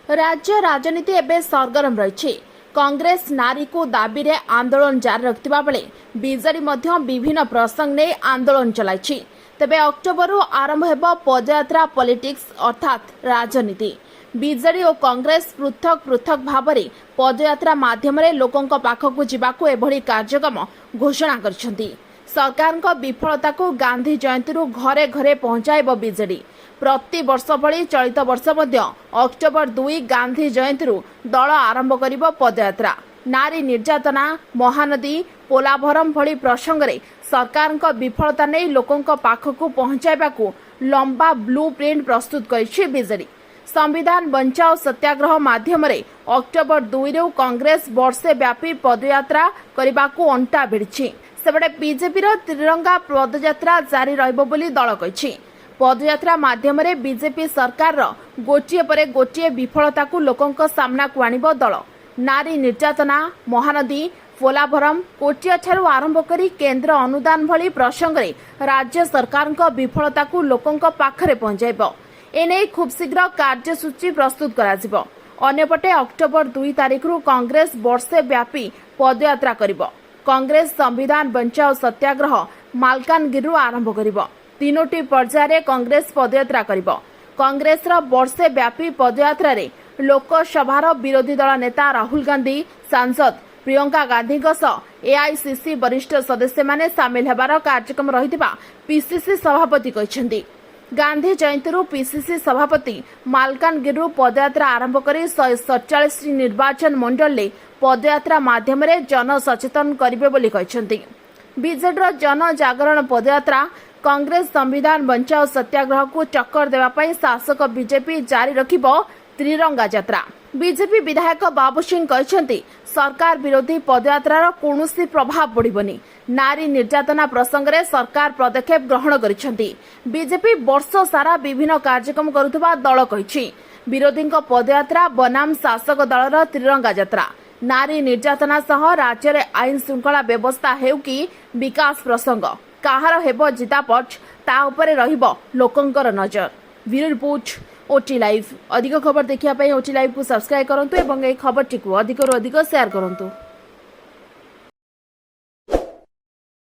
राज्य राजनीति एवं सरगरम रही। कांग्रेस नारी को दाबी रे आंदोलन जारी रखिथिबा बेले बीजेडी मध्य विभिन्न प्रसंग ने आंदोलन चलाई। तेबे अक्टोबर आरंभ हेब पदयात्रा पॉलिटिक्स अर्थात राजनीति। बीजेडी और कांग्रेस पृथक पृथक भाव में पदयात्रा माध्यम लोकों पाखक जावाक एभली कार्यक्रम घोषणा करछंती। सरकार विफलता को गांधी जयंती घरे घरे पहुंचाइब बीजेडी। प्रति वर्ष भली चलित वर्ष मध्य अक्टोबर 2 गांधी जयंती दल आरंभ करिब पदयात्रा। नारी निर्यातना, महानदी, पोलाभरम भली प्रसंग में सरकार विफलता नहीं लोकों पाखक पहुंचाइबाक लंबा ब्लू प्रिंट प्रस्तुत करिछि बीजेडी। संविधान बचाओ सत्याग्रह माध्यम अक्टोबर 2 कांग्रेस वर्षे व्यापी पदयात्रा करने को अंटा भिड़ी। सेपटे बीजेपी त्रिरंगा पदयात्रा जारी रहिबो बोली दल कहिछि। पदयात्रा माध्यम बीजेपी सरकार गोटिए पर गोटिए विफलता को लोकों सामना को आनिब दल। नारी निर्यातना, महानदी, पोलाभरम, कोटिया ठारू आरंभ करी केंद्र अनुदान भली प्रसंग में राज्य सरकार विफलता को लोकों पाखरे पहुंचाइब। एने खूब शीघ्र कार्यसूची प्रस्तुत कराजिब। अन्यपटे अक्टोबर 2 तारिख कांग्रेस वर्षे व्यापी पदयात्रा करिब। कांग्रेस संविधान बचाओ सत्याग्रह मालकानगिरी आरंभ करिब। 3टी पर्याय कांग्रेस पदयात्रा करिब। कांग्रेस वर्षे व्यापी पदयात्रा रे लोकसभार विरोधी दल नेता राहुल गांधी, सांसद प्रियंका गांधी एआईसीसी वरिष्ठ सदस्य माने सामिल हेबार कार्यक्रम रहितिबा पीसीसी सभापति कहिसेंती। गांधी जयंती पीसीसी सभापति मालकानगिरी पदयात्रा आरंभ करी 147 निर्वाचन मंडल पदयात्रा माध्यम जन सचेतन करिवे बोली कहिसेंती। बीजेडी जन जागरण पदयात्रा कांग्रेस संविधान बचाओ सत्याग्रह को टक्कर देवाई शासक बीजेपी जारी रखिब त्रिरंगा यात्रा। बीजेपी विधायक बाबू सिंह कहते सरकार विरोधी पदयात्रार कौनसी प्रभाव पड़िबनी। नारी निर्यातना प्रसंग में सरकार पदक्षेप ग्रहण करिसेंती। बीजेपी वर्ष सारा विभिन्न कार्यक्रम करुवा दल कहिछि। विरोधी पदयात्रा बनाम शासक दलर त्रिरंगा यात्रा। नारी निर्यातना सह राज्य में आईन श्रृंखला व्यवस्था हेउ कि विकास प्रसंग कहार हेब जितापच ता उपरे रहिब लोकंकर नजर। Bureau report OT live. अधिक खबर देखिया ओटी लाइव को सब्सक्राइब करंतु एवं ए खबर टिकु अधिक शेयर करंतु।